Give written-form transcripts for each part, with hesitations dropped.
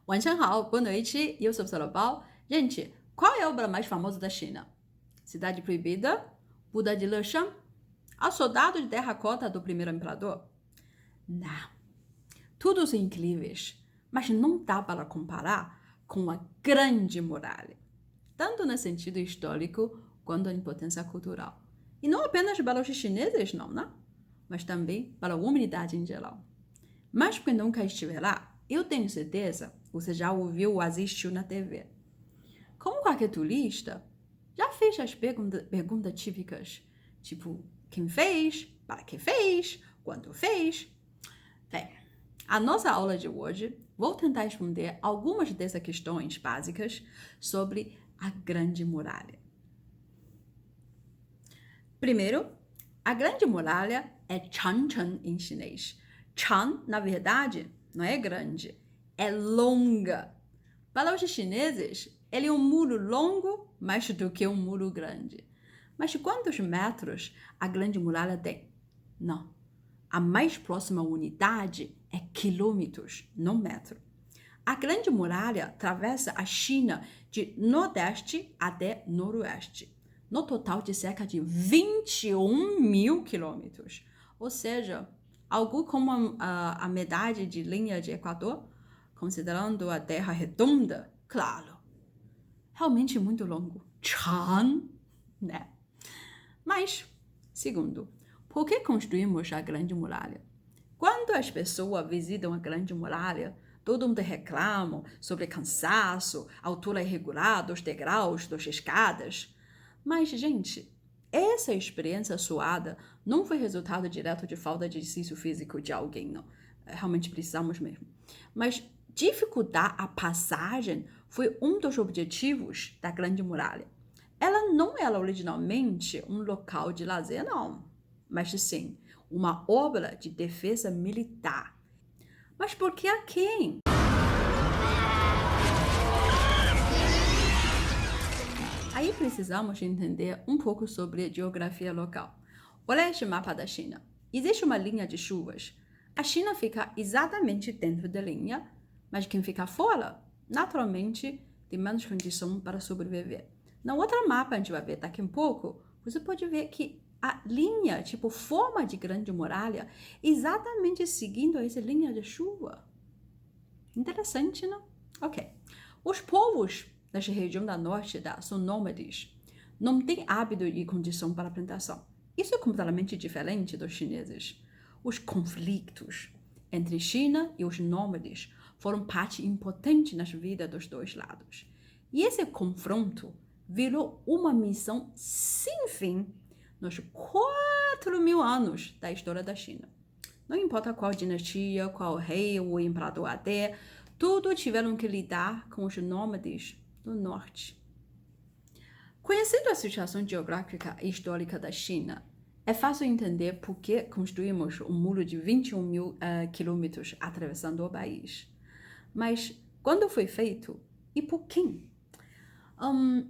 晚上好, boa noite, eu sou a professora Bao. Gente, qual é a obra mais famosa da China? Cidade Proibida, Buda de Leshan, A Soldado de Terracota do Primeiro Imperador? Não, todos são incríveis, mas não dá para comparar com a Grande Muralha, tanto no sentido histórico quanto em potência cultural. E não apenas para os chineses, não, né? Mas também para a humanidade em geral. Mas porque nunca estiver lá, eu tenho certeza você já ouviu ou assistiu na TV. Como qualquer turista, já fez as perguntas típicas, tipo, quem fez, para que fez, quanto fez? Bem, a nossa aula de hoje, vou tentar responder algumas dessas questões básicas sobre a Grande Muralha. Primeiro, a Grande Muralha é Changcheng em chinês. Chang, na verdade, não é grande, é longa. Para os chineses, ele é um muro longo mais do que um muro grande. Mas quantos metros a Grande Muralha tem? Não. A mais próxima unidade é quilômetros, não metro. A Grande Muralha atravessa a China de nordeste até noroeste, no total de cerca de 21 mil quilômetros. Ou seja, algo como a metade de linha de Equador, considerando a Terra redonda, claro. Realmente muito longo. Chang, né? Mas, segundo, por que construímos a Grande Muralha? Quando as pessoas visitam a Grande Muralha, todo mundo reclama sobre cansaço, altura irregular dos degraus, das escadas. Mas, gente, essa experiência suada não foi resultado direto de falta de exercício físico de alguém, não. Realmente precisamos mesmo. Mas dificultar a passagem foi um dos objetivos da Grande Muralha. Ela não era originalmente um local de lazer, não, mas sim uma obra de defesa militar. Mas por que a quem? Aí precisamos entender um pouco sobre a geografia local. Olha este mapa da China. Existe uma linha de chuvas. A China fica exatamente dentro da linha, mas quem fica fora, naturalmente, tem menos condição para sobreviver. No outro mapa, a gente vai ver daqui a pouco, você pode ver que a linha, tipo forma de Grande Muralha, exatamente seguindo essa linha de chuva. Interessante, não? Ok. Os povos nesta região da norte são nômades. Não têm hábito e condição para plantação. Isso é completamente diferente dos chineses. Os conflitos entre China e os nômades foram parte importante nas vidas dos dois lados. E esse confronto virou uma missão sem fim nos 4.000 anos da história da China. Não importa qual dinastia, qual rei ou imperador até, tudo tiveram que lidar com os nômades do norte. Conhecendo a situação geográfica e histórica da China, é fácil entender por que construímos um muro de 21 mil quilômetros atravessando o país. Mas quando foi feito e por quem?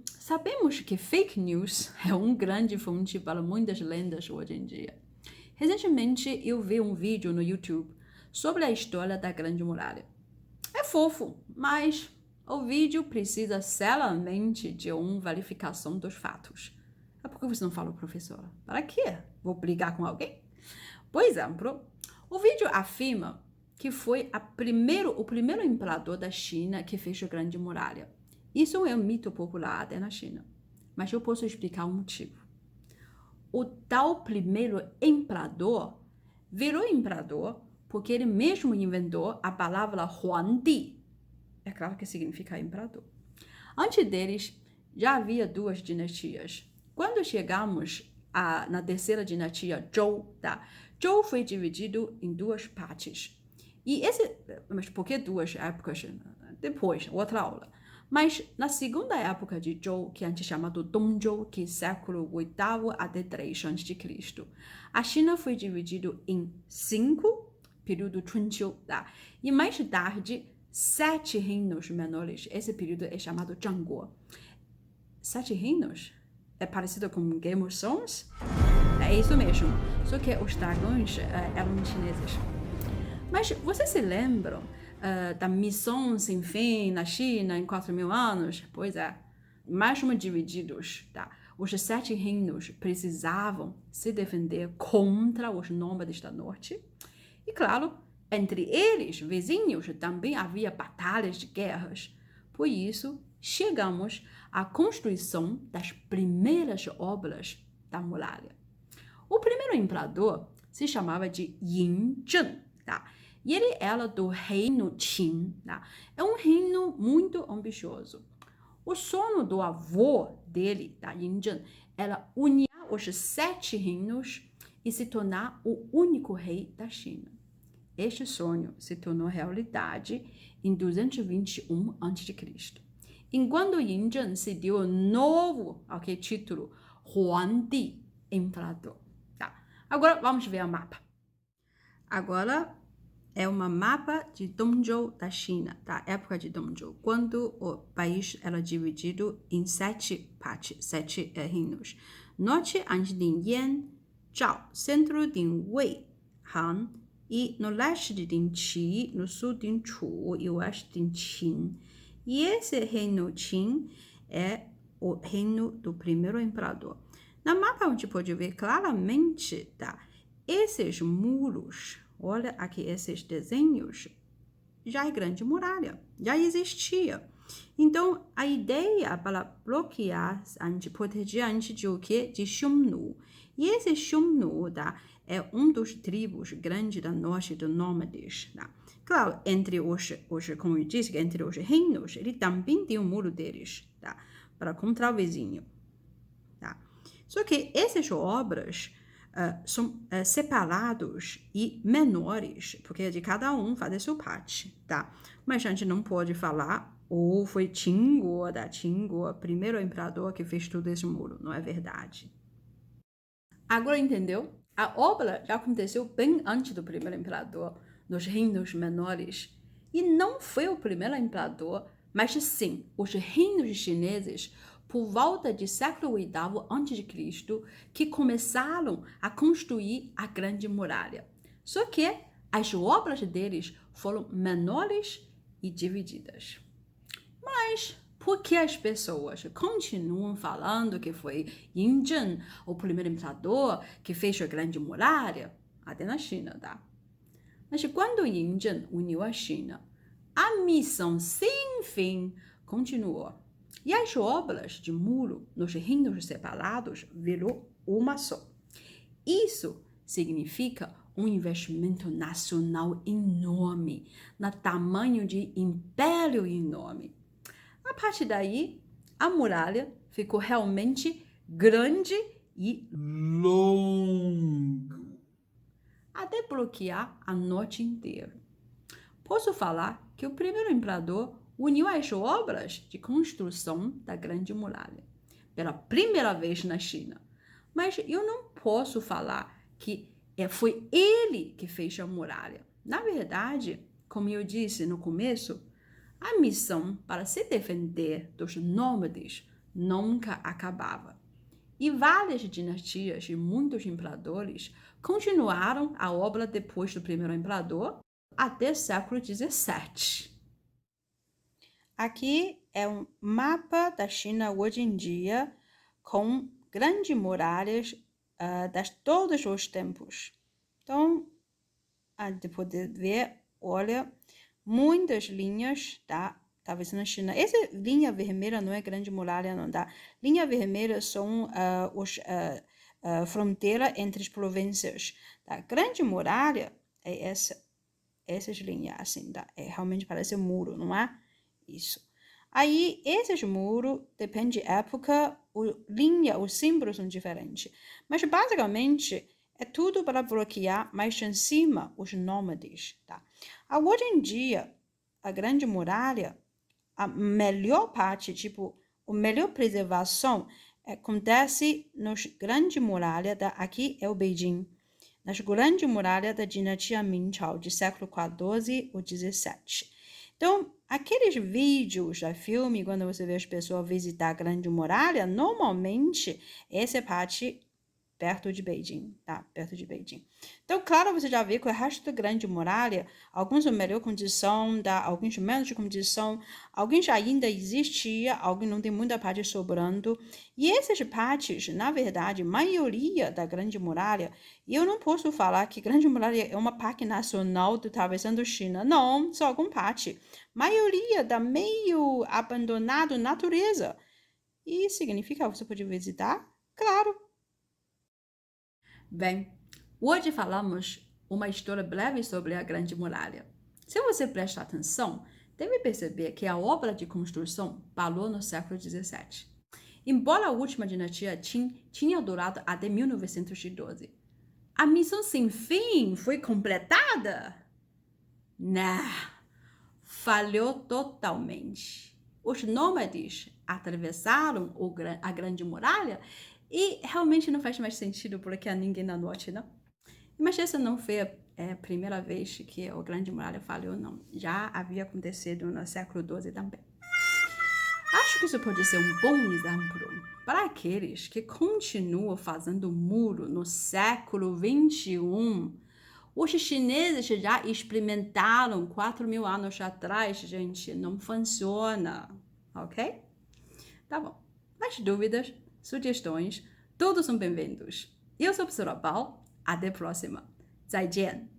Sabemos que fake news é uma grande fonte para muitas lendas hoje em dia. Recentemente, eu vi um vídeo no YouTube sobre a história da Grande Muralha. É fofo, mas o vídeo precisa seriamente de uma verificação dos fatos. Por que você não fala, professora? Para quê? Vou brigar com alguém? Por exemplo, o vídeo afirma que foi o primeiro imperador da China que fez a Grande Muralha. Isso é um mito popular até na China, mas eu posso explicar o motivo. O tal primeiro imperador virou imperador porque ele mesmo inventou a palavra Huangdi. É claro que significa imperador. Antes deles, já havia duas dinastias. Quando chegamos na terceira dinastia, Zhou, Zhou foi dividido em duas partes. Mas por que duas épocas? Depois, outra aula. Mas na segunda época de Zhou, que a gente chama de Dongzhou, que é século 8º até 3 a.C., a China foi dividida em 5, período Chunqiu, e mais tarde 7 reinos menores. Esse período é chamado Zhangguo. 7 reinos? É parecido com Game of Thrones? É isso mesmo, só que os dragões eram chineses. Mas vocês se lembram da missão sem fim na China em 4.000 anos? Pois é, mesmo divididos, tá? Os 7 reinos precisavam se defender contra os nômades do norte. E claro, entre eles, vizinhos, também havia batalhas de guerras. Por isso, chegamos à construção das primeiras obras da muralha. O primeiro imperador se chamava de Yin Zheng, tá? E ele era do reino Qin, tá? É um reino muito ambicioso. O sonho do avô dele, da Yin Zheng, era unir os 7 reinos e se tornar o único rei da China. Este sonho se tornou realidade em 221 a.C., enquanto Yin Zheng se deu o novo título Huangdi, imperador. Tá. Agora vamos ver o mapa. Agora é uma mapa de Dongzhou da China, da época de Dongzhou, quando o país era dividido em 7 partes, 7 reinos. Norte, antes de Yan, Zhao, centro de Wei, Han, e no leste tem Qi, no sul tem Chu e oeste tem Qin. E esse reino Qin é o reino do primeiro imperador. No mapa a gente pode ver claramente, tá? Esses muros, olha aqui esses desenhos, já é grande muralha, já existia. Então, a ideia para bloquear, proteger antes de o quê? De Xiongnu. E esse Xiongnu, tá? É um dos tribos grandes da norte dos nômades, tá? Claro, entre os, como eu disse, entre os reinos, ele também tem um muro deles, tá? Para contra o vizinho, tá? Só que essas obras são separados e menores, porque de cada um faz a sua parte, tá? Mas a gente não pode falar, ou foi Qingguo, primeiro imperador que fez todo esse muro, não é verdade. Agora entendeu? A obra já aconteceu bem antes do primeiro imperador, nos reinos menores. E não foi o primeiro imperador, mas sim os reinos chineses, por volta de século VIII a.C., que começaram a construir a Grande Muralha. Só que as obras deles foram menores e divididas. Mas por que as pessoas continuam falando que foi Yin Zheng, o primeiro imperador, que fez a Grande Muralha? Até na China, tá? Mas quando Yin Zheng uniu a China, a missão sem fim continuou. E as obras de muro nos reinos separados virou uma só. Isso significa um investimento nacional enorme, no tamanho de império enorme. A partir daí, a muralha ficou realmente grande e longa, até bloquear a norte inteira. Posso falar que o primeiro imperador uniu as obras de construção da Grande Muralha pela primeira vez na China. Mas eu não posso falar que foi ele que fez a muralha. Na verdade, como eu disse no começo, a missão para se defender dos nômades nunca acabava. E várias dinastias e muitos imperadores continuaram a obra depois do primeiro imperador até o século XVII. Aqui é um mapa da China hoje em dia com grandes muralhas de todos os tempos. Então, a gente pode ver, olha, muitas linhas, tá? Talvez na China. Essa linha vermelha não é grande muralha, não, tá? Linha vermelha são fronteira entre as províncias. Tá? Grande muralha é essas linhas, assim, tá? Realmente parece um muro, não é? Isso. Aí, esses muros, depende da época, os símbolos são diferentes. Mas, basicamente, é tudo para bloquear mais em cima os nômades, tá? Hoje em dia, a Grande Muralha, a melhor parte, a melhor preservação acontece nas Grandes Muralhas, aqui é o Beijing, nas Grandes Muralhas da dinastia Ming-Chao, de século XIV ou XVII. Então, aqueles vídeos da filme, quando você vê as pessoas visitar a Grande Muralha, normalmente essa parte perto de Beijing, tá? Perto de Beijing. Então, claro, você já vê que o resto da Grande Muralha, alguns em melhor condição, tá? Alguns em menos condição, alguns ainda existia, alguns não tem muita parte sobrando. E essas partes, na verdade, maioria da Grande Muralha, eu não posso falar que Grande Muralha é uma parque nacional do atravessando China. Não, só alguma parte. Maioria da meio abandonado natureza. E significa que você pode visitar? Claro. Bem, hoje falamos uma história breve sobre a Grande Muralha. Se você prestar atenção, deve perceber que a obra de construção parou no século XVII. Embora a última dinastia Qin tinha durado até 1912, a missão sem fim foi completada? Não, falhou totalmente. Os nômades atravessaram a Grande Muralha e realmente não faz mais sentido porque há ninguém na norte, não? Mas essa não foi a primeira vez que a Grande Muralha falhou, não. Já havia acontecido no século XII também. Acho que isso pode ser um bom exemplo para aqueles que continuam fazendo muro no século XXI. Os chineses já experimentaram 4.000 anos atrás, gente. Não funciona, ok? Tá bom. Mais dúvidas, sugestões, todos são bem-vindos. Eu sou a professora Pau. Até a próxima. 再见.